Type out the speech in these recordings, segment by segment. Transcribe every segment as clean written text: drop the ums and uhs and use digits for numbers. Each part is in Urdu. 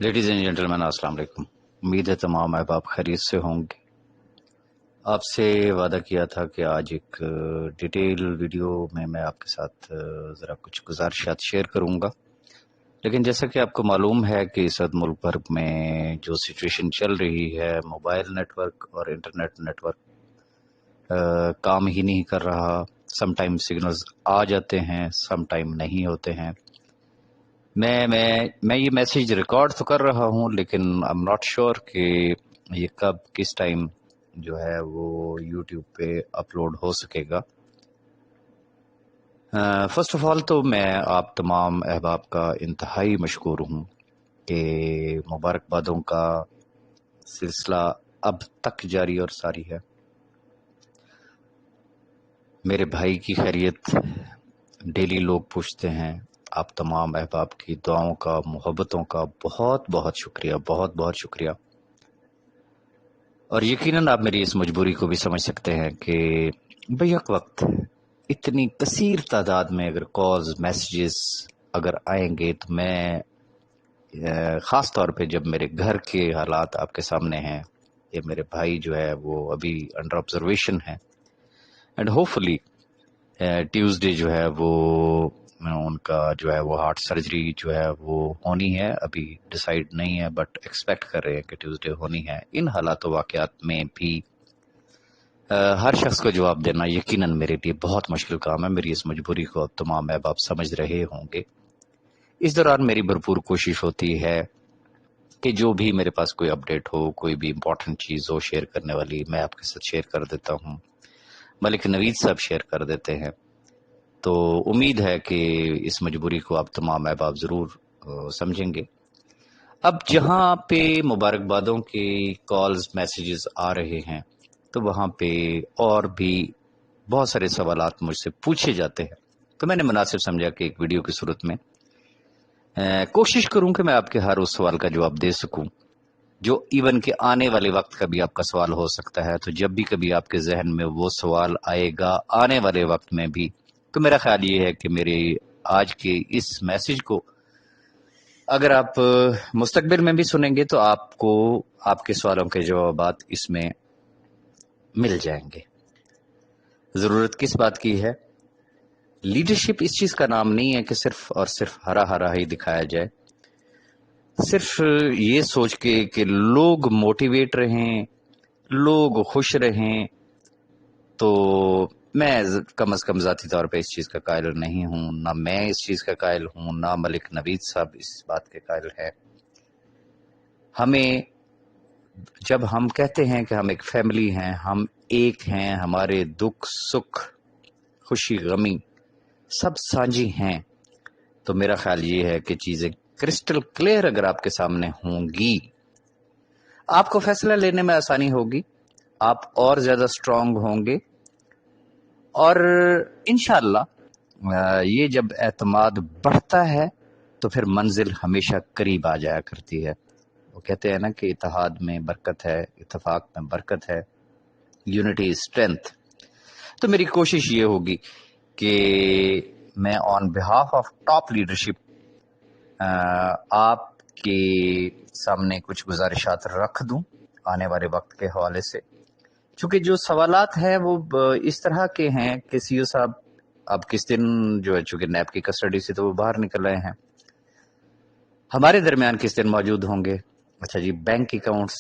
لیڈیز اینڈ جینٹلمین السلام علیکم. امید ہے تمام احباب خیریت سے ہوں گے. آپ سے وعدہ کیا تھا کہ آج ایک ڈیٹیل ویڈیو میں آپ کے ساتھ ذرا کچھ گزارشات شیئر کروں گا، لیکن جیسا کہ آپ کو معلوم ہے کہ اس وقت ملک بھر میں جو سچویشن چل رہی ہے، موبائل نیٹ ورک اور انٹرنیٹ نیٹ ورک کام ہی نہیں کر رہا. سم ٹائم سگنلز آ جاتے ہیں، سم ٹائم نہیں ہوتے ہیں. میں یہ میسیج ریکارڈ تو کر رہا ہوں، لیکن آئی ایم ناٹ شیور کہ یہ کب کس ٹائم جو ہے وہ یوٹیوب پہ اپلوڈ ہو سکے گا. فرسٹ آف آل تو میں آپ تمام احباب کا انتہائی مشکور ہوں کہ مبارکبادوں کا سلسلہ اب تک جاری اور ساری ہے. میرے بھائی کی خیریت ڈیلی لوگ پوچھتے ہیں. آپ تمام احباب کی دعاؤں کا، محبتوں کا بہت بہت شکریہ، بہت بہت شکریہ. اور یقیناً آپ میری اس مجبوری کو بھی سمجھ سکتے ہیں کہ بیک وقت اتنی کثیر تعداد میں اگر کالز میسیجز اگر آئیں گے تو میں خاص طور پہ جب میرے گھر کے حالات آپ کے سامنے ہیں، یہ میرے بھائی جو ہے وہ ابھی انڈر آبزرویشن ہے، اینڈ ہوپ فلی ٹیوزڈے جو ہے وہ ان کا جو ہے وہ ہارٹ سرجری جو ہے وہ ہونی ہے. ابھی ڈیسائیڈ نہیں ہے، بٹ ایکسپیکٹ کر رہے ہیں کہ ٹیوزڈے ہونی ہے. ان حالات و واقعات میں بھی ہر شخص کو جواب دینا یقیناً میرے لیے بہت مشکل کام ہے. میری اس مجبوری کو اب تمام احباب سمجھ رہے ہوں گے. اس دوران میری بھرپور کوشش ہوتی ہے کہ جو بھی میرے پاس کوئی اپڈیٹ ہو، کوئی بھی امپورٹنٹ چیز ہو شیئر کرنے والی، میں آپ کے ساتھ شیئر کر دیتا ہوں. ملک نوید صاحب شیئر کر دیتے ہیں. تو امید ہے کہ اس مجبوری کو آپ تمام احباب ضرور سمجھیں گے. اب جہاں پہ مبارکبادوں کے کالز میسیجز آ رہے ہیں تو وہاں پہ اور بھی بہت سارے سوالات مجھ سے پوچھے جاتے ہیں، تو میں نے مناسب سمجھا کہ ایک ویڈیو کی صورت میں کوشش کروں کہ میں آپ کے ہر اس سوال کا جواب دے سکوں جو ایون کہ آنے والے وقت کا بھی آپ کا سوال ہو سکتا ہے. تو جب بھی کبھی آپ کے ذہن میں وہ سوال آئے گا آنے والے وقت میں بھی، تو میرا خیال یہ ہے کہ میرے آج کے اس میسج کو اگر آپ مستقبل میں بھی سنیں گے تو آپ کو آپ کے سوالوں کے جوابات اس میں مل جائیں گے. ضرورت کس بات کی ہے؟ لیڈرشپ اس چیز کا نام نہیں ہے کہ صرف اور صرف ہرا ہرا ہی دکھایا جائے، صرف یہ سوچ کے کہ لوگ موٹیویٹ رہیں، لوگ خوش رہیں. تو میں کم از کم ذاتی طور پہ اس چیز کا قائل نہیں ہوں، نہ میں اس چیز کا قائل ہوں، نہ ملک نوید صاحب اس بات کے قائل ہے. ہمیں جب ہم کہتے ہیں کہ ہم ایک فیملی ہیں، ہم ایک ہیں، ہمارے دکھ سکھ خوشی غمی سب سانجھی ہیں، تو میرا خیال یہ ہے کہ چیزیں کرسٹل کلیئر اگر آپ کے سامنے ہوں گی، آپ کو فیصلہ لینے میں آسانی ہوگی، آپ اور زیادہ اسٹرانگ ہوں گے. اور انشاءاللہ یہ جب اعتماد بڑھتا ہے تو پھر منزل ہمیشہ قریب آ جایا کرتی ہے. وہ کہتے ہیں نا کہ اتحاد میں برکت ہے، اتفاق میں برکت ہے، یونٹی اسٹرینتھ. تو میری کوشش یہ ہوگی کہ میں آن بہاف آف ٹاپ لیڈرشپ آپ کے سامنے کچھ گزارشات رکھ دوں آنے والے وقت کے حوالے سے. چونکہ جو سوالات ہیں وہ اس طرح کے ہیں کہ سی او صاحب اب کس دن جو ہے، چونکہ نیب کی کسٹڈی سے تو وہ باہر نکل رہے ہیں، ہمارے درمیان کس دن موجود ہوں گے. اچھا جی، بینک اکاؤنٹس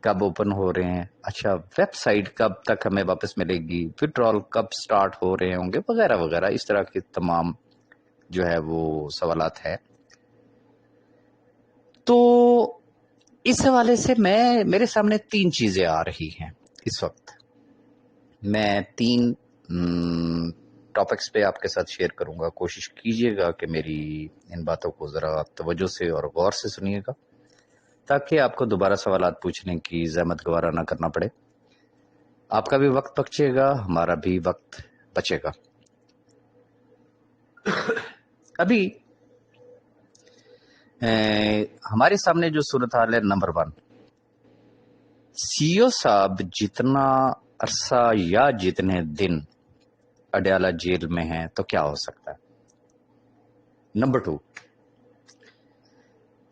کب اوپن ہو رہے ہیں، اچھا ویب سائٹ کب تک ہمیں واپس ملے گی، وتڈرال کب سٹارٹ ہو رہے ہوں گے، وغیرہ وغیرہ. اس طرح کے تمام جو ہے وہ سوالات ہیں. تو اس حوالے سے میرے سامنے 3 چیزیں آ رہی ہیں اس وقت. میں 3 ٹاپکس پہ آپ کے ساتھ شیئر کروں گا. کوشش کیجئے گا کہ میری ان باتوں کو ذرا توجہ سے اور غور سے سنیے گا تاکہ آپ کو دوبارہ سوالات پوچھنے کی زحمت گوارا نہ کرنا پڑے. آپ کا بھی وقت بچے گا، ہمارا بھی وقت بچے گا. ابھی ہمارے سامنے جو صورتحال ہے، نمبر 1، سی او صاحب جتنا عرصہ یا جتنے دن اڈیالہ جیل میں ہیں تو کیا ہو سکتا ہے. نمبر 2،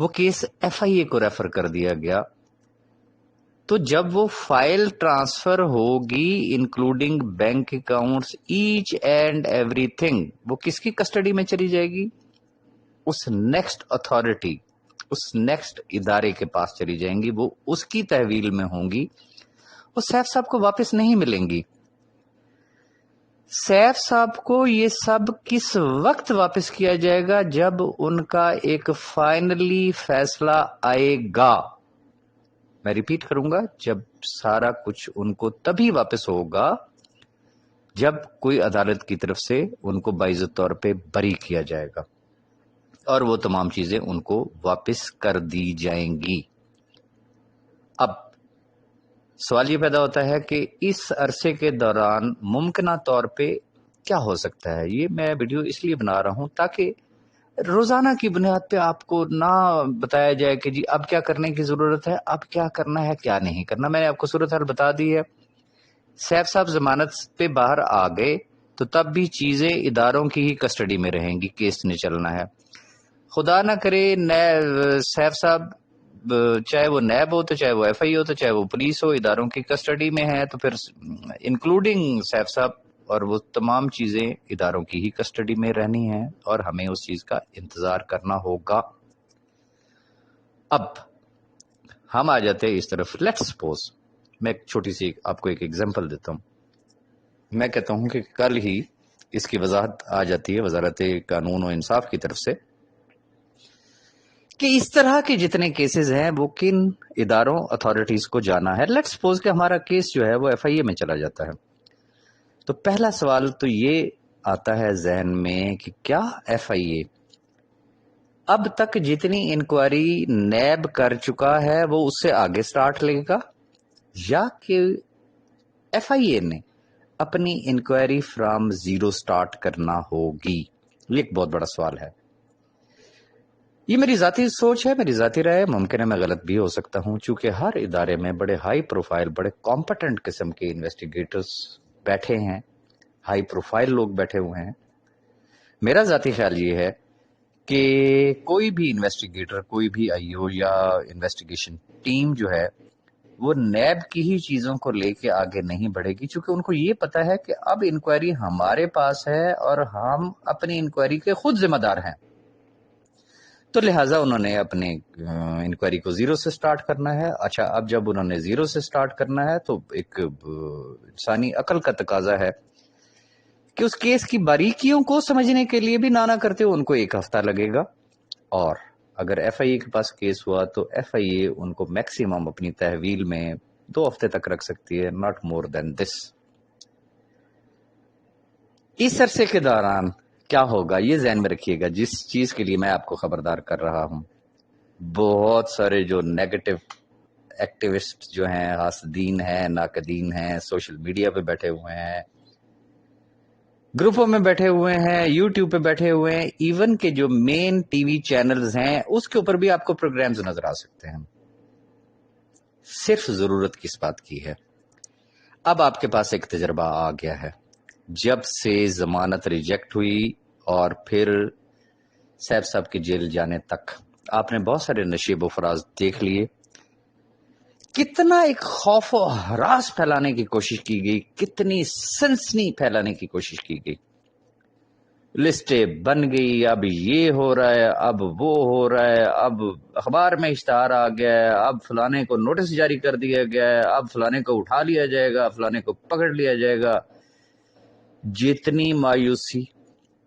وہ کیس FIA کو ریفر کر دیا گیا، تو جب وہ فائل ٹرانسفر ہوگی including bank accounts each and everything, وہ کس کی کسٹڈی میں چلی جائے گی؟ اس نیکسٹ اتھارٹی، اس نیکسٹ ادارے کے پاس چلی جائیں گی، وہ اس کی تحویل میں ہوں گی، وہ سیف صاحب کو واپس نہیں ملیں گی۔ سیف صاحب کو یہ سب کس وقت واپس کیا جائے گا؟ جب ان کا ایک فائنلی فیصلہ آئے گا۔ میں ریپیٹ کروں گا، جب سارا کچھ ان کو تبھی واپس ہوگا جب کوئی عدالت کی طرف سے ان کو باعزت طور پہ بری کیا جائے گا، اور وہ تمام چیزیں ان کو واپس کر دی جائیں گی۔ اب سوال یہ پیدا ہوتا ہے کہ اس عرصے کے دوران ممکنہ طور پہ کیا ہو سکتا ہے۔ یہ میں ویڈیو اس لیے بنا رہا ہوں تاکہ روزانہ کی بنیاد پہ آپ کو نہ بتایا جائے کہ جی اب کیا کرنے کی ضرورت ہے، اب کیا کرنا ہے، کیا نہیں کرنا۔ میں نے آپ کو صورتحال بتا دی ہے۔ سیف صاحب ضمانت پہ باہر آ گئے تو تب بھی چیزیں اداروں کی ہی کسٹڈی میں رہیں گی، کیس نہیں چلنا ہے۔ خدا نہ کرے سیف صاحب چاہے وہ نیب ہو تو چاہے وہ FIA ہو تو چاہے وہ پولیس ہو، اداروں کی کسٹڈی میں ہے تو پھر انکلوڈنگ سیف صاحب اور وہ تمام چیزیں اداروں کی ہی کسٹڈی میں رہنی ہیں، اور ہمیں اس چیز کا انتظار کرنا ہوگا۔ اب ہم آ جاتے ہیں اس طرف۔ لیٹس سپوز میں ایک چھوٹی سی آپ کو ایک ایگزامپل دیتا ہوں۔ میں کہتا ہوں کہ کل ہی اس کی وضاحت آ جاتی ہے وزارت قانون و انصاف کی طرف سے کہ اس طرح کے جتنے کیسز ہیں وہ کن اداروں اتھارٹیز کو جانا ہے۔ لیٹس سپوز کہ ہمارا کیس جو ہے وہ FIA میں چلا جاتا ہے، تو پہلا سوال تو یہ آتا ہے ذہن میں کہ کیا FIA اب تک جتنی انکوائری نیب کر چکا ہے وہ اس سے آگے سٹارٹ لے گا، یا کہ FIA نے اپنی انکوائری فرام زیرو سٹارٹ کرنا ہوگی؟ یہ ایک بہت بڑا سوال ہے۔ یہ میری ذاتی سوچ ہے، میری ذاتی رائے ہے، ممکن ہے میں غلط بھی ہو سکتا ہوں، چونکہ ہر ادارے میں بڑے ہائی پروفائل، بڑے کمپیٹنٹ قسم کے انویسٹیگیٹرز بیٹھے ہیں، ہائی پروفائل لوگ بیٹھے ہوئے ہیں۔ میرا ذاتی خیال یہ ہے کہ کوئی بھی انویسٹیگیٹر، کوئی بھی IO یا انویسٹیگیشن ٹیم جو ہے وہ نیب کی ہی چیزوں کو لے کے آگے نہیں بڑھے گی، چونکہ ان کو یہ پتا ہے کہ اب انکوائری ہمارے پاس ہے اور ہم اپنی انکوائری کے خود ذمہ دار ہیں، تو لہٰذا انہوں نے اپنے انکوائری کو زیرو سے سٹارٹ کرنا ہے۔ اچھا، اب جب انہوں نے زیرو سے سٹارٹ کرنا ہے تو ایک انسانی عقل کا تقاضا ہے کہ اس کیس کی باریکیوں کو سمجھنے کے لیے بھی نہ کرتے ان کو 1 ہفتہ لگے گا، اور اگر FIA کے پاس کیس ہوا تو FIA ان کو میکسیمم اپنی تحویل میں 2 ہفتے تک رکھ سکتی ہے، ناٹ مور دین دس۔ اس عرصے کے دوران کیا ہوگا یہ ذہن میں رکھیے گا، جس چیز کے لیے میں آپ کو خبردار کر رہا ہوں۔ بہت سارے جو نیگیٹو ایکٹیوسٹ جو ہیں، حاسدین ہیں، ناقدین ہیں، سوشل میڈیا پہ بیٹھے ہوئے ہیں، گروپوں میں بیٹھے ہوئے ہیں، یوٹیوب پہ بیٹھے ہوئے ہیں، ایون کہ جو مین ٹی وی چینلز ہیں اس کے اوپر بھی آپ کو پروگرامز نظر آ سکتے ہیں۔ صرف ضرورت کس بات کی ہے؟ اب آپ کے پاس ایک تجربہ آ گیا ہے، جب سے ضمانت ریجیکٹ ہوئی اور پھر سیف صاحب کے جیل جانے تک آپ نے بہت سارے نشیب و فراز دیکھ لیے، کتنا ایک خوف و ہراس پھیلانے کی کوشش کی گئی، کتنی سنسنی پھیلانے کی کوشش کی گئی، لسٹیں بن گئی، اب یہ ہو رہا ہے، اب وہ ہو رہا ہے، اب اخبار میں اشتہار آ گیا ہے، اب فلانے کو نوٹس جاری کر دیا گیا ہے، اب فلانے کو اٹھا لیا جائے گا، فلانے کو پکڑ لیا جائے گا۔ جتنی مایوسی،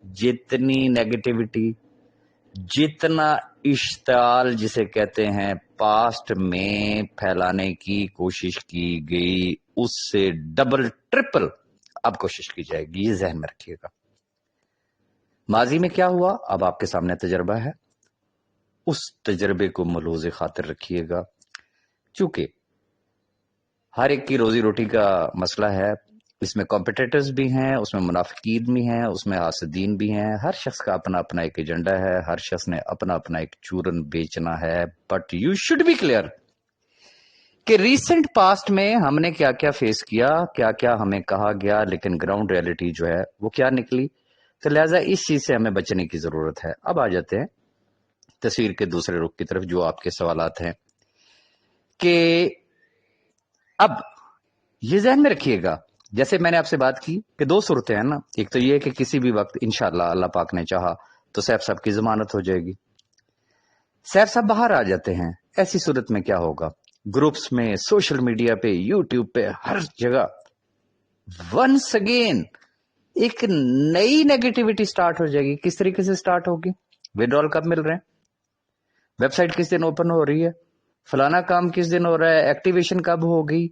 جتنی نیگیٹیوٹی، جتنا اشتعال جسے کہتے ہیں پاسٹ میں پھیلانے کی کوشش کی گئی، اس سے ڈبل ٹرپل اب کوشش کی جائے گی، یہ ذہن میں رکھیے گا۔ ماضی میں کیا ہوا اب آپ کے سامنے تجربہ ہے، اس تجربے کو ملحوظ خاطر رکھیے گا، چونکہ ہر ایک کی روزی روٹی کا مسئلہ ہے، اس میں کمپیٹیٹرز بھی ہیں، اس میں منافقین بھی ہیں، اس میں حاسدین بھی ہیں، ہر شخص کا اپنا اپنا ایک ایجنڈا ہے، ہر شخص نے اپنا اپنا ایک چورن بیچنا ہے۔ But you should be clear کہ ریسنٹ پاسٹ میں ہم نے کیا کیا فیس کیا، کیا کیا ہمیں کہا گیا، لیکن گراؤنڈ ریئلٹی جو ہے وہ کیا نکلی، تو لہٰذا اس چیز سے ہمیں بچنے کی ضرورت ہے۔ اب آ جاتے ہیں تصویر کے دوسرے رخ کی طرف جو آپ کے سوالات ہیں کہ اب یہ ذہن میں رکھیے گا، جیسے میں نے آپ سے بات کی کہ دو صورتیں ہیں نا، ایک تو یہ کہ کسی بھی وقت انشاءاللہ اللہ پاک نے چاہا تو سیف صاحب کی ضمانت ہو جائے گی، سیف صاحب باہر آ جاتے ہیں، ایسی صورت میں کیا ہوگا؟ گروپس میں، سوشل میڈیا پہ، یوٹیوب پہ، ہر جگہ ونس اگین ایک نئی نیگیٹیوٹی سٹارٹ ہو جائے گی۔ کس طریقے سے سٹارٹ ہوگی؟ وڈرال کب مل رہے ہیں، ویب سائٹ کس دن اوپن ہو رہی ہے، فلانا کام کس دن ہو رہا ہے، ایکٹیویشن کب ہوگی،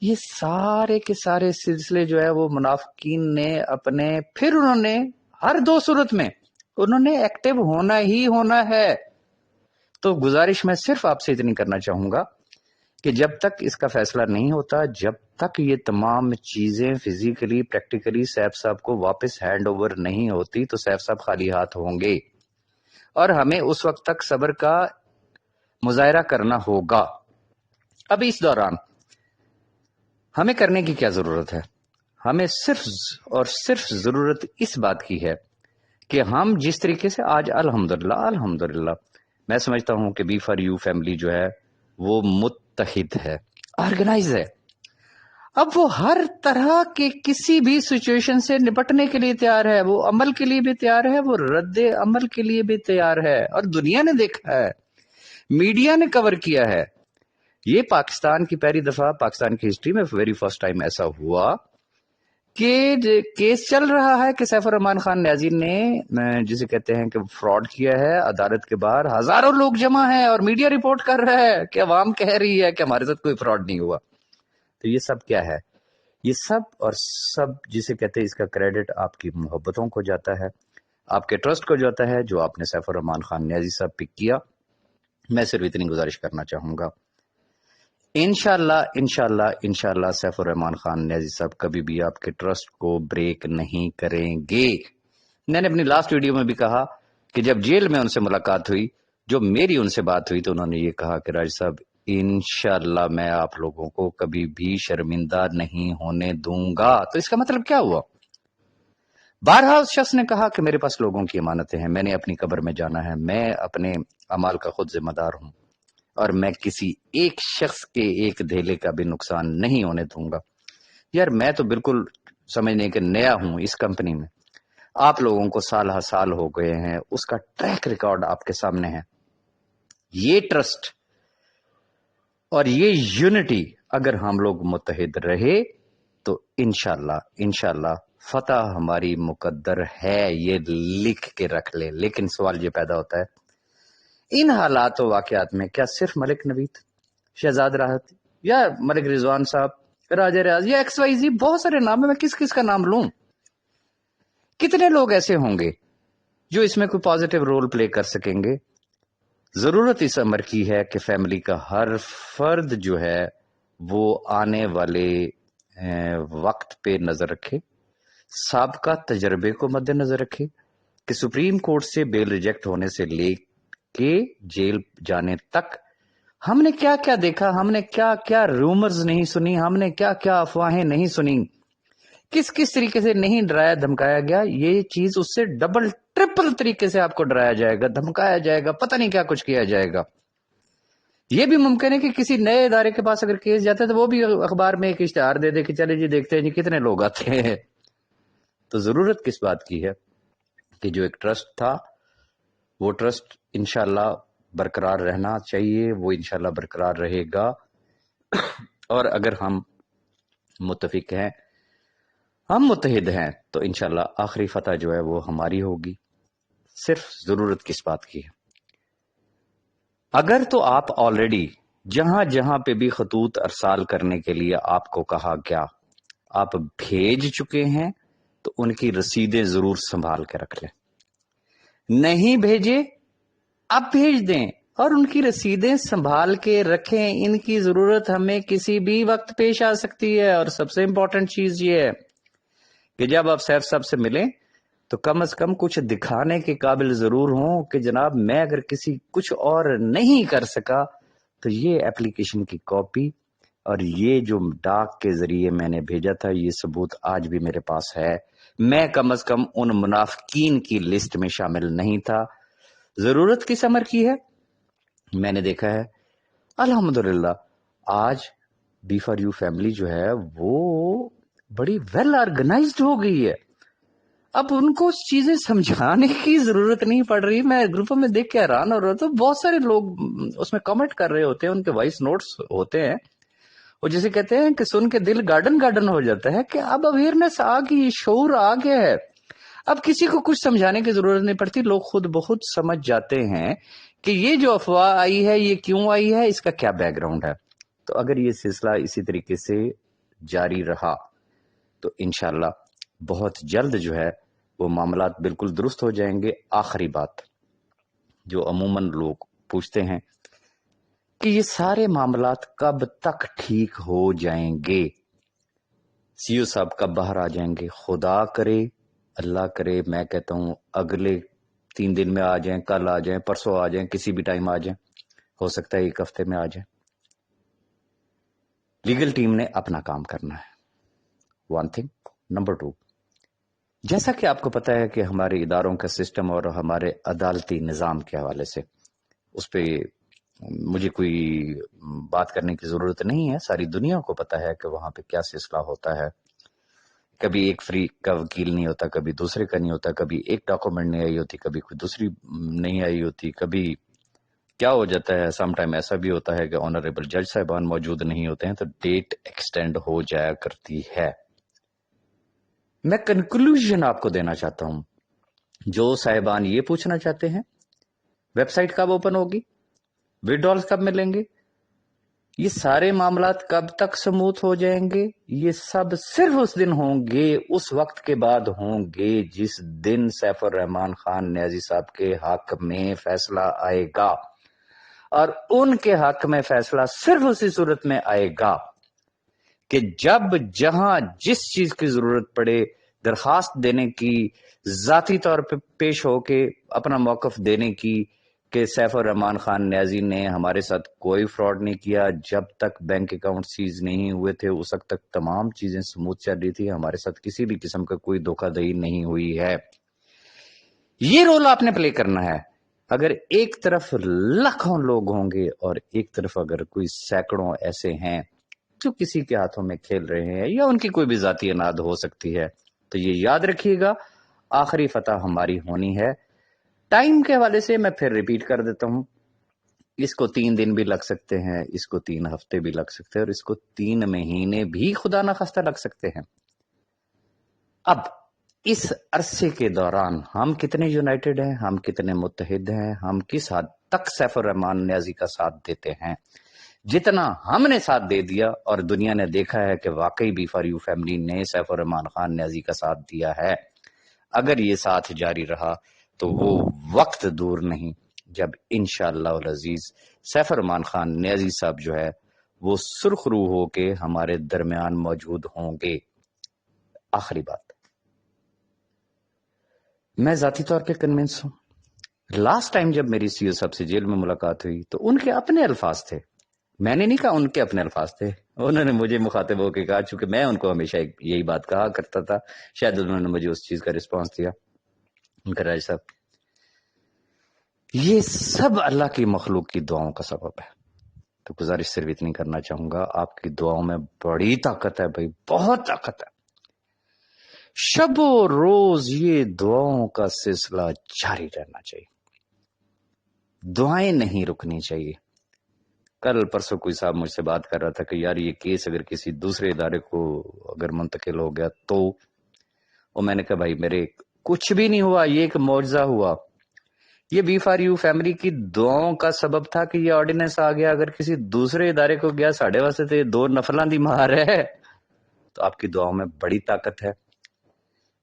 یہ سارے کے سارے سلسلے جو ہے وہ منافقین نے اپنے، پھر انہوں نے ہر دو صورت میں انہوں نے ایکٹیو ہونا ہی ہونا ہے۔ تو گزارش میں صرف آپ سے اتنی کرنا چاہوں گا کہ جب تک اس کا فیصلہ نہیں ہوتا، جب تک یہ تمام چیزیں فزیکلی پریکٹیکلی سیف صاحب کو واپس ہینڈ اوور نہیں ہوتی تو سیف صاحب خالی ہاتھ ہوں گے، اور ہمیں اس وقت تک صبر کا مظاہرہ کرنا ہوگا۔ اب اس دوران ہمیں کرنے کی کیا ضرورت ہے؟ ہمیں صرف اور صرف ضرورت اس بات کی ہے کہ ہم جس طریقے سے آج الحمدللہ میں سمجھتا ہوں کہ بی فار یو فیملی جو ہے وہ متحد ہے، آرگنائز ہے، اب وہ ہر طرح کے کسی بھی سچویشن سے نپٹنے کے لیے تیار ہے، وہ عمل کے لیے بھی تیار ہے، وہ رد عمل کے لیے بھی تیار ہے، اور دنیا نے دیکھا ہے، میڈیا نے کور کیا ہے۔ یہ پاکستان کی پہلی دفعہ پاکستان کی ہسٹری میں ویری فرسٹ ٹائم ایسا ہوا کہ کیس چل رہا ہے کہ سیف الرحمان خان نیازی نے جسے کہتے ہیں کہ فراڈ کیا ہے، عدالت کے باہر ہزاروں لوگ جمع ہیں اور میڈیا رپورٹ کر رہا ہے کہ عوام کہہ رہی ہے کہ ہمارے ساتھ کوئی فراڈ نہیں ہوا۔ تو یہ سب کیا ہے؟ یہ سب اور سب جسے کہتے ہیں اس کا کریڈٹ آپ کی محبتوں کو جاتا ہے، آپ کے ٹرسٹ کو جاتا ہے جو آپ نے سیف الرحمان خان نیازی صاحب پہ کیا۔ میں صرف اتنی گزارش کرنا چاہوں گا، انشاءاللہ سیف الرحمان خان نیازی صاحب کبھی بھی آپ کے ٹرسٹ کو بریک نہیں کریں گے۔ میں نے اپنی لاسٹ ویڈیو میں بھی کہا کہ جب جیل میں ان سے ملاقات ہوئی، جو میری ان سے بات ہوئی، تو انہوں نے یہ کہا کہ راج صاحب انشاءاللہ میں آپ لوگوں کو کبھی بھی شرمندہ نہیں ہونے دوں گا۔ تو اس کا مطلب کیا ہوا؟ بارہا اس شخص نے کہا کہ میرے پاس لوگوں کی امانتیں ہیں، میں نے اپنی قبر میں جانا ہے، میں اپنے اعمال کا خود ذمہ دار ہوں، اور میں کسی ایک شخص کے ایک دھیلے کا بھی نقصان نہیں ہونے دوں گا۔ یار میں تو بالکل سمجھنے کہ نیا ہوں اس کمپنی میں، آپ لوگوں کو سال ہر سال ہو گئے ہیں، اس کا ٹریک ریکارڈ آپ کے سامنے ہے۔ یہ ٹرسٹ اور یہ یونٹی اگر ہم لوگ متحد رہے تو انشاءاللہ فتح ہماری مقدر ہے، یہ لکھ کے رکھ لے۔ لیکن سوال یہ پیدا ہوتا ہے ان حالات و واقعات میں کیا صرف ملک نوید، شہزاد راحت یا ملک رضوان صاحب، راجہ ریاض یا ایکس وائی زی، بہت سارے نام ہیں، میں کس کس کا نام لوں؟ کتنے لوگ ایسے ہوں گے جو اس میں کوئی پازیٹیو رول پلے کر سکیں گے؟ ضرورت اس امر کی ہے کہ فیملی کا ہر فرد جو ہے وہ آنے والے وقت پہ نظر رکھے، سابقہ تجربے کو مد نظر رکھے کہ سپریم کورٹ سے بیل ریجیکٹ ہونے سے لے کے جیل جانے تک ہم نے کیا کیا دیکھا، ہم نے کیا کیا رومرز نہیں سنی، ہم نے کیا کیا افواہیں نہیں سنی، کس کس طریقے سے نہیں ڈرایا دھمکایا گیا۔ یہ چیز اس سے ڈبل ٹرپل طریقے سے آپ کو ڈرایا جائے گا، دھمکایا جائے گا، پتہ نہیں کیا کچھ کیا جائے گا۔ یہ بھی ممکن ہے کہ کسی نئے ادارے کے پاس اگر کیس جاتا ہے تو وہ بھی اخبار میں ایک اشتہار دے دے کہ چلے جی دیکھتے ہیں جی کتنے لوگ آتے ہیں۔ تو ضرورت کس بات کی ہے کہ جو ایک ٹرسٹ تھا وہ ٹرسٹ انشاءاللہ برقرار رہنا چاہیے، وہ انشاءاللہ برقرار رہے گا، اور اگر ہم متفق ہیں، ہم متحد ہیں، تو انشاءاللہ آخری فتح جو ہے وہ ہماری ہوگی۔ صرف ضرورت کس بات کی ہے؟ اگر تو آپ آلریڈی جہاں جہاں پہ بھی خطوط ارسال کرنے کے لیے آپ کو کہا گیا آپ بھیج چکے ہیں تو ان کی رسیدیں ضرور سنبھال کے رکھ لیں، نہیں بھیجے اب بھیج دیں اور ان کی رسیدیں سنبھال کے رکھیں، ان کی ضرورت ہمیں کسی بھی وقت پیش آ سکتی ہے۔ اور سب سے امپورٹنٹ چیز یہ ہے کہ جب آپ سیف صاحب سے ملیں تو کم از کم کچھ دکھانے کے قابل ضرور ہوں کہ جناب میں اگر کسی کچھ اور نہیں کر سکا تو یہ اپلیکیشن کی کاپی اور یہ جو ڈاک کے ذریعے میں نے بھیجا تھا یہ ثبوت آج بھی میرے پاس ہے، میں کم از کم ان منافقین کی لسٹ میں شامل نہیں تھا۔ ضرورت کس امر کی ہے؟ میں نے دیکھا ہے الحمدللہ آج بی فار یو فیملی جو ہے وہ بڑی ویل آرگنائزڈ ہو گئی ہے. اب ان کو چیزیں سمجھانے کی ضرورت نہیں پڑ رہی. میں گروپوں میں دیکھ کے حیران ہو رہا تھا, بہت سارے لوگ اس میں کمنٹ کر رہے ہوتے ہیں, ان کے وائس نوٹس ہوتے ہیں, وہ جسے کہتے ہیں کہ سن کے دل گارڈن گارڈن ہو جاتا ہے کہ اب اویئرنیس آ گئی, شعور آ گیا ہے, اب کسی کو کچھ سمجھانے کی ضرورت نہیں پڑتی. لوگ خود بخود سمجھ جاتے ہیں کہ یہ جو افواہ آئی ہے یہ کیوں آئی ہے, اس کا کیا بیک گراؤنڈ ہے. تو اگر یہ سلسلہ اسی طریقے سے جاری رہا تو انشاءاللہ بہت جلد جو ہے وہ معاملات بالکل درست ہو جائیں گے. آخری بات جو عموماً لوگ پوچھتے ہیں کہ یہ سارے معاملات کب تک ٹھیک ہو جائیں گے, سی او صاحب کب باہر آ جائیں گے؟ خدا کرے, اللہ کرے, میں کہتا ہوں اگلے 3 دن میں آ جائیں, کل آ جائیں, پرسوں آ جائیں, کسی بھی ٹائم آ جائیں, ہو سکتا ہے 1 ہفتے میں آ جائیں. لیگل ٹیم نے اپنا کام کرنا ہے, 1 تھنگ. نمبر 2, جیسا کہ آپ کو پتا ہے کہ ہمارے اداروں کا سسٹم اور ہمارے عدالتی نظام کے حوالے سے اس پہ مجھے کوئی بات کرنے کی ضرورت نہیں ہے. ساری دنیا کو پتا ہے کہ وہاں پہ کیا سلسلہ ہوتا ہے. کبھی ایک فری کا وکیل نہیں ہوتا, کبھی دوسرے کا نہیں ہوتا, کبھی ایک ڈاکومنٹ نہیں آئی ہوتی, کبھی کوئی دوسری نہیں آئی ہوتی, کبھی کیا ہو جاتا ہے. سم ٹائم ایسا بھی ہوتا ہے کہ آنریبل جج صاحبان موجود نہیں ہوتے ہیں تو ڈیٹ ایکسٹینڈ ہو جایا کرتی ہے. میں کنکلوژن آپ کو دینا چاہتا ہوں. جو صاحبان یہ پوچھنا چاہتے ہیں ویب سائٹ کب اوپن ہوگی, وڈرالز کب ملیں گے, یہ سارے معاملات کب تک سموتھ ہو جائیں گے, یہ سب صرف اس دن ہوں گے, اس وقت کے بعد ہوں گے جس دن سیف الرحمان خان نیازی صاحب کے حق میں فیصلہ آئے گا. اور ان کے حق میں فیصلہ صرف اسی صورت میں آئے گا کہ جب جہاں جس چیز کی ضرورت پڑے درخواست دینے کی, ذاتی طور پہ پیش ہو کے اپنا موقف دینے کی کہ سیف الرحمان خان نیازی نے ہمارے ساتھ کوئی فراڈ نہیں کیا, جب تک بینک اکاؤنٹ سیز نہیں ہوئے تھے اس وقت تک تمام چیزیں سموتھ چل رہی تھی, ہمارے ساتھ کسی بھی قسم کا کوئی دھوکہ دہی نہیں ہوئی ہے. یہ رول آپ نے پلے کرنا ہے. اگر ایک طرف لاکھوں لوگ ہوں گے اور ایک طرف اگر کوئی سینکڑوں ایسے ہیں جو کسی کے ہاتھوں میں کھیل رہے ہیں یا ان کی کوئی بھی ذاتی اناد ہو سکتی ہے, تو یہ یاد رکھیے گا آخری فتح ہماری ہونی ہے. ٹائم کے حوالے سے میں پھر ریپیٹ کر دیتا ہوں, اس کو 3 دن بھی لگ سکتے ہیں, اس کو 3 ہفتے بھی لگ سکتے ہیں, اور اس کو 3 مہینے بھی خدا نخواستہ لگ سکتے ہیں. اب اس عرصے کے دوران ہم کتنے یونائٹڈ ہیں, ہم کتنے متحد ہیں, ہم کس حد تک سیف الرحمان نیازی کا ساتھ دیتے ہیں. جتنا ہم نے ساتھ دے دیا اور دنیا نے دیکھا ہے کہ واقعی بی فار یو فیملی نے سیف الرحمان خان نیازی کا ساتھ دیا ہے, اگر یہ ساتھ جاری رہا تو وہ وقت دور نہیں جب انشاءاللہ العزیز سیف الرحمان خان نیازی صاحب جو ہے وہ سرخ روح ہو کے ہمارے درمیان موجود ہوں گے. آخری بات, میں ذاتی طور پہ کنونس ہوں. لاسٹ ٹائم جب میری سی او صاحب سے جیل میں ملاقات ہوئی تو ان کے اپنے الفاظ تھے, میں نے نہیں کہا, ان کے اپنے الفاظ تھے. انہوں نے مجھے مخاطب ہو کے کہا, چونکہ میں ان کو ہمیشہ یہی بات کہا کرتا تھا, شاید انہوں نے مجھے اس چیز کا رسپانس دیا. ان کا راج صاحب, یہ سب اللہ کی مخلوق کی دعاؤں کا سبب ہے. تو گزارش صرف اتنی کرنا چاہوں گا, آپ کی دعاؤں میں بڑی طاقت ہے بھائی, بہت طاقت ہے. شب و روز یہ دعاؤں کا سلسلہ جاری رہنا چاہیے, دعائیں نہیں رکنی چاہیے. کل پرسوں کوئی صاحب مجھ سے بات کر رہا تھا کہ یار یہ کیس اگر کسی دوسرے ادارے کو اگر منتقل ہو گیا تو, اور میں نے کہا بھائی میرے کچھ بھی نہیں ہوا, یہ ایک معجزہ ہوا. یہ بی فار یو فیملی کی دعاؤں کا سبب تھا کہ یہ آرڈیننس آ گیا. اگر کسی دوسرے ادارے کو گیا ساڑھے واسطے تو یہ 2 نفلاں دی مار ہے. تو آپ کی دعاؤں میں بڑی طاقت ہے.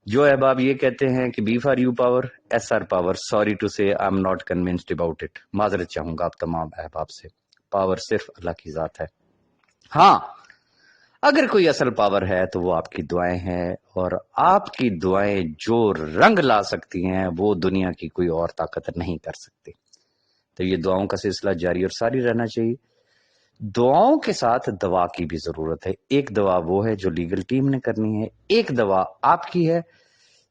جو احباب یہ کہتے ہیں کہ B for U power, S R power, sorry to say I am not convinced about it. معذرت چاہوں گا آپ تمام احباب سے, پاور صرف اللہ کی ذات ہے. ہاں اگر کوئی اصل پاور ہے تو وہ آپ کی دعائیں ہیں, اور آپ کی دعائیں جو رنگ لا سکتی ہیں وہ دنیا کی کوئی اور طاقت نہیں کر سکتی. تو یہ دعاؤں کا سلسلہ جاری اور ساری رہنا چاہیے. دعاؤں کے ساتھ دوا کی بھی ضرورت ہے. ایک دوا وہ ہے جو لیگل ٹیم نے کرنی ہے, ایک دوا آپ کی ہے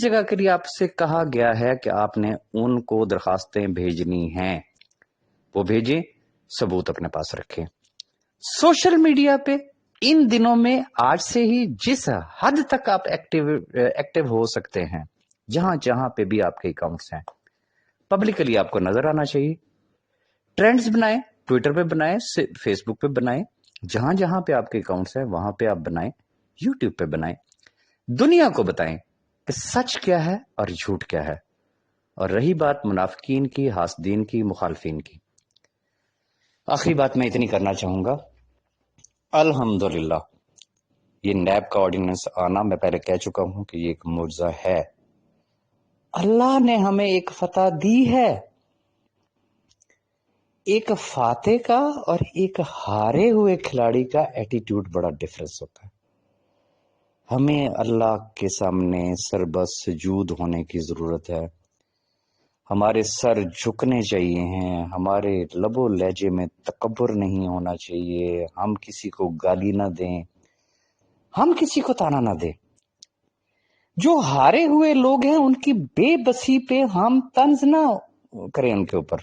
جگہ کے لیے آپ سے کہا گیا ہے کہ آپ نے ان کو درخواستیں بھیجنی ہیں وہ بھیجیں، ثبوت اپنے پاس رکھیں۔ سوشل میڈیا پہ ان دنوں میں آج سے ہی جس حد تک آپ ایکٹیو ہو سکتے ہیں، جہاں پہ بھی آپ کے اکاؤنٹس ہیں، پبلکلی آپ کو نظر آنا چاہیے۔ ٹرینڈز بنائیں، ٹویٹر پہ بنائیں، فیس بک پہ بنائیں، جہاں پہ آپ کے اکاؤنٹس ہیں وہاں پہ آپ بنائیں، یوٹیوب پہ بنائیں، دنیا کو بتائیں کہ سچ کیا ہے اور جھوٹ کیا ہے۔ اور رہی بات منافقین کی، حاسدین کی، مخالفین کی، آخری بات میں اتنی کرنا چاہوں گا، الحمدللہ یہ نیب کا آرڈیننس آنا، میں پہلے کہہ چکا ہوں کہ یہ ایک معجزہ ہے۔ اللہ نے ہمیں ایک فتح دی ہے۔ ایک فاتح کا اور ایک ہارے ہوئے کھلاڑی کا ایٹیٹیوڈ بڑا ڈفرنس ہوتا ہے۔ ہمیں اللہ کے سامنے سربس سجود ہونے کی ضرورت ہے، ہمارے سر جھکنے چاہیے ہیں، ہمارے لب و لہجے میں تکبر نہیں ہونا چاہیے، ہم کسی کو گالی نہ دیں، ہم کسی کو تانا نہ دیں۔ جو ہارے ہوئے لوگ ہیں ان کی بے بسی پہ ہم طنز نہ کریں، ان کے اوپر۔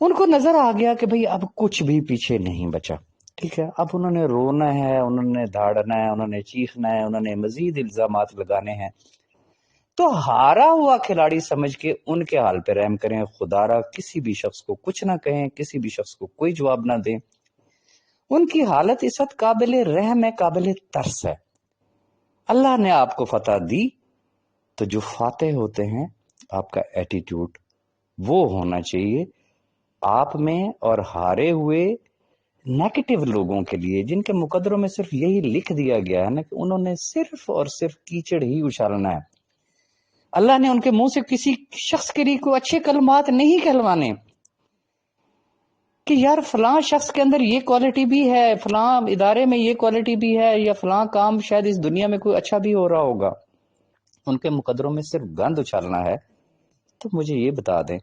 ان کو نظر آ گیا کہ بھئی اب کچھ بھی پیچھے نہیں بچا، ٹھیک ہے، اب انہوں نے رونا ہے، انہوں نے دھاڑنا ہے، انہوں نے چیخنا ہے، انہوں نے مزید الزامات لگانے ہیں، تو ہارا ہوا کھلاڑی سمجھ کے ان کے حال پہ رحم کریں۔ خدا را کسی بھی شخص کو کچھ نہ کہیں، کسی بھی شخص کو کوئی جواب نہ دیں۔ ان کی حالت اس وقت قابل رحم ہے، قابل ترس ہے۔ اللہ نے آپ کو فتح دی تو جو فاتح ہوتے ہیں آپ کا ایٹیٹیوڈ وہ ہونا چاہیے آپ میں، اور ہارے ہوئے نیگیٹو لوگوں کے لیے جن کے مقدروں میں صرف یہی لکھ دیا گیا ہے نا کہ انہوں نے صرف اور صرف کیچڑ ہی اچھالنا ہے، اللہ نے ان کے منہ سے کسی شخص کے لیے کوئی اچھے کلمات نہیں کہلوانے کہ یار فلاں شخص کے اندر یہ کوالٹی بھی ہے، فلاں ادارے میں یہ کوالٹی بھی ہے، یا فلاں کام شاید اس دنیا میں کوئی اچھا بھی ہو رہا ہوگا۔ ان کے مقدروں میں صرف گند اچھالنا ہے۔ تو مجھے یہ بتا دیں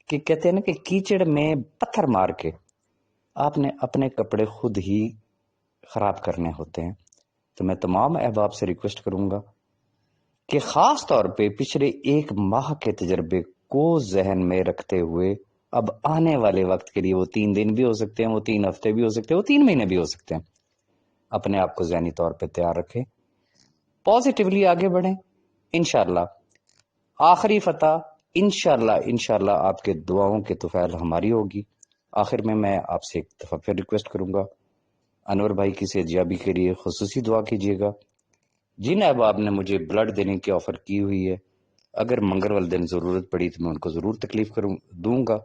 کہ کہتے ہیں نا کہ کیچڑ میں پتھر مار کے آپ نے اپنے کپڑے خود ہی خراب کرنے ہوتے ہیں۔ تو میں تمام احباب سے ریکویسٹ کروں گا کہ خاص طور پہ پچھلے 1 ماہ کے تجربے کو ذہن میں رکھتے ہوئے اب آنے والے وقت کے لیے، وہ 3 دن بھی ہو سکتے ہیں، وہ 3 ہفتے بھی ہو سکتے ہیں، وہ 3 مہینے بھی ہو سکتے ہیں، اپنے آپ کو ذہنی طور پہ تیار رکھیں، پازیٹیولی آگے بڑھیں، انشاءاللہ آخری فتح انشاءاللہ آپ کے دعاؤں کے طفیل ہماری ہوگی۔ آخر میں آپ سے ایک دفعہ پھر ریکویسٹ کروں گا، انور بھائی کی صحتیابی کے لیے خصوصی دعا کیجیے گا۔ جن احباب نے مجھے بلڈ دینے کی آفر کی ہوئی ہے، اگر منگل والے دن ضرورت پڑی تو میں ان کو ضرور تکلیف دوں گا،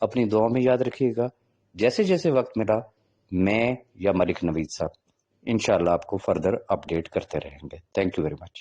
اپنی دعاؤں میں یاد رکھیے گا۔ جیسے جیسے وقت ملا میں یا ملک نوید صاحب انشاءاللہ آپ کو فردر اپڈیٹ کرتے رہیں گے۔ Thank you very much.